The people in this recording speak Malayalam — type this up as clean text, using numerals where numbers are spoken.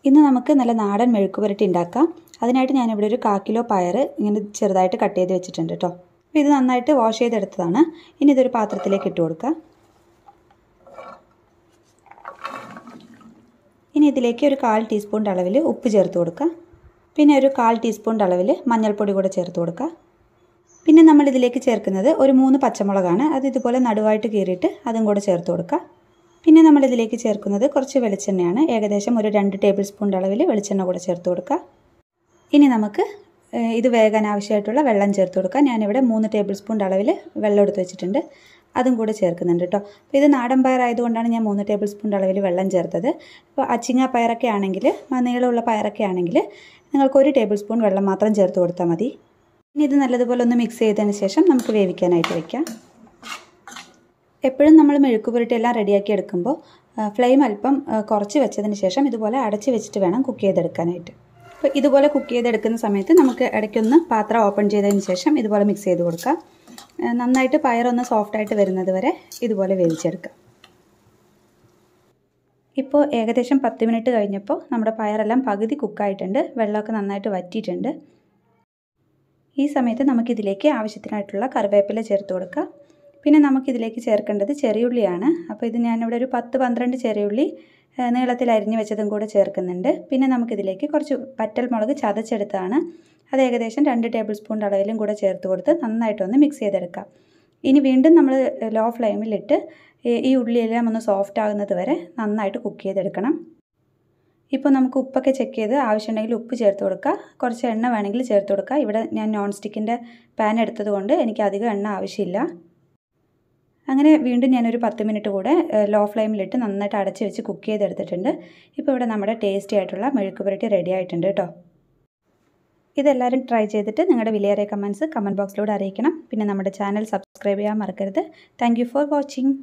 ഇന്ന് നമുക്ക് നല്ല നാടൻ മെഴുക്കുപുരട്ടി ഉണ്ടാക്കാം. അതിനായിട്ട് ഞാനിവിടെ ഒരു 1/4 കിലോ പയർ ഇങ്ങനെ ചെറുതായിട്ട് കട്ട് ചെയ്ത് വെച്ചിട്ടുണ്ട് കേട്ടോ. അപ്പോൾ ഇത് നന്നായിട്ട് വാഷ് ചെയ്തെടുത്തതാണ്. ഇനി ഇതൊരു പാത്രത്തിലേക്ക് ഇട്ട് കൊടുക്കുക. ഇനി ഇതിലേക്ക് ഒരു 1/4 ടീസ്പൂൺ അളവിൽ ഉപ്പ് ചേർത്ത് കൊടുക്കുക. പിന്നെ ഒരു 1/4 ടീസ്പൂൺ അളവിൽ മഞ്ഞൾപ്പൊടി കൂടെ ചേർത്ത് കൊടുക്കുക. പിന്നെ നമ്മൾ ഇതിലേക്ക് ചേർക്കുന്നത് ഒരു 3 പച്ചമുളകാണ്. അത് ഇതുപോലെ നടുവായിട്ട് കീറിയിട്ട് അതും കൂടെ ചേർത്ത് കൊടുക്കുക. പിന്നെ നമ്മൾ ഇതിലേക്ക് ചേർക്കുന്നത് കുറച്ച് വെളിച്ചെണ്ണയാണ്. ഏകദേശം ഒരു 2 ടേബിൾ സ്പൂൺ അളവിൽ വെളിച്ചെണ്ണ കൂടെ ചേർത്ത് കൊടുക്കുക. ഇനി നമുക്ക് ഇത് വേകാൻ ആവശ്യമായിട്ടുള്ള വെള്ളം ചേർത്ത് കൊടുക്കുക. ഞാനിവിടെ 3 ടേബിൾ സ്പൂൺ അളവിൽ വെള്ളം എടുത്ത് വെച്ചിട്ടുണ്ട്. അതും കൂടെ ചേർക്കുന്നുണ്ട് കേട്ടോ. അപ്പോൾ ഇത് നാടൻ പയർ ആയതുകൊണ്ടാണ് ഞാൻ 3 ടേബിൾ സ്പൂൺ അളവിൽ വെള്ളം ചേർത്തത്. ഇപ്പോൾ അച്ചിങ്ങ പയറൊക്കെ ആണെങ്കിൽ, നീളമുള്ള പയറൊക്കെ ആണെങ്കിൽ നിങ്ങൾക്ക് 1 ടേബിൾ സ്പൂൺ വെള്ളം മാത്രം ചേർത്ത് കൊടുത്താൽ മതി. ഇനി ഇത് നല്ലതുപോലെ ഒന്ന് മിക്സ് ചെയ്തതിന് ശേഷം നമുക്ക് വേവിക്കാനായിട്ട് വയ്ക്കാം. എപ്പോഴും നമ്മൾ മെഴുക്കുപുരട്ടി എല്ലാം റെഡിയാക്കി എടുക്കുമ്പോൾ ഫ്ലെയിം അല്പം കുറച്ച് വെച്ചതിന് ശേഷം ഇതുപോലെ അടച്ച് വെച്ചിട്ട് വേണം കുക്ക് ചെയ്തെടുക്കാനായിട്ട്. അപ്പോൾ ഇതുപോലെ കുക്ക് ചെയ്തെടുക്കുന്ന സമയത്ത് നമുക്ക് ഇടയ്ക്കൊന്ന് പാത്രം ഓപ്പൺ ചെയ്തതിന് ശേഷം ഇതുപോലെ മിക്സ് ചെയ്ത് കൊടുക്കുക. നന്നായിട്ട് പയറൊന്ന് സോഫ്റ്റായിട്ട് വരുന്നത് വരെ ഇതുപോലെ വേവിച്ചെടുക്കുക. ഇപ്പോൾ ഏകദേശം 10 മിനിറ്റ് കഴിഞ്ഞപ്പോൾ നമ്മുടെ പയറെല്ലാം പകുതി കുക്കായിട്ടുണ്ട്. വെള്ളമൊക്കെ നന്നായിട്ട് വറ്റിയിട്ടുണ്ട്. ഈ സമയത്ത് നമുക്കിതിലേക്ക് ആവശ്യത്തിനായിട്ടുള്ള കറിവേപ്പില ചേർത്ത് കൊടുക്കുക. പിന്നെ നമുക്കിതിലേക്ക് ചേർക്കേണ്ടത് ചെറിയുള്ളിയാണ്. അപ്പോൾ ഇത് ഞാനിവിടെ ഒരു 10-12 ചെറിയുള്ളി നീളത്തിൽ അരിഞ്ഞ് വെച്ചതും കൂടെ ചേർക്കുന്നുണ്ട്. പിന്നെ നമുക്കിതിലേക്ക് കുറച്ച് വറ്റൽമുളക് ചതച്ചെടുത്താണ്. അത് ഏകദേശം 2 ടേബിൾ സ്പൂൺ അളവിലും കൂടെ ചേർത്ത് കൊടുത്ത് നന്നായിട്ടൊന്ന് മിക്സ് ചെയ്തെടുക്കാം. ഇനി വീണ്ടും നമ്മൾ ലോ ഫ്ലെയിമിലിട്ട് ഈ ഉള്ളിയെല്ലാം ഒന്ന് സോഫ്റ്റ് ആകുന്നത് വരെ നന്നായിട്ട് കുക്ക് ചെയ്തെടുക്കണം. ഇപ്പോൾ നമുക്ക് ഉപ്പൊക്കെ ചെക്ക് ചെയ്ത് ആവശ്യമുണ്ടെങ്കിൽ ഉപ്പ് ചേർത്ത് കൊടുക്കുക. കുറച്ച് എണ്ണ വേണമെങ്കിൽ ചേർത്ത് കൊടുക്കുക. ഇവിടെ ഞാൻ നോൺ സ്റ്റിക്കിൻ്റെ പാൻ എടുത്തത് കൊണ്ട് എനിക്ക് അധികം എണ്ണ ആവശ്യമില്ല. അങ്ങനെ വീണ്ടും ഞാനൊരു 10 മിനിറ്റ് കൂടെ ലോ ഫ്ലെയിമിലിട്ട് നന്നായിട്ട് അടച്ച് വെച്ച് കുക്ക് ചെയ്തെടുത്തിട്ടുണ്ട്. ഇപ്പോൾ ഇവിടെ നമ്മുടെ ടേസ്റ്റി ആയിട്ടുള്ള മെഴുക്കുപുരട്ടി റെഡി ആയിട്ടുണ്ട് കേട്ടോ. ഇതെല്ലാവരും ട്രൈ ചെയ്തിട്ട് നിങ്ങളുടെ വിലയേറിയ കമൻറ്റ്സ് കമൻറ്റ് ബോക്സിലൂടെ അറിയിക്കണം. പിന്നെ നമ്മുടെ ചാനൽ സബ്സ്ക്രൈബ് ചെയ്യാൻ മറക്കരുത്. Thank you for watching.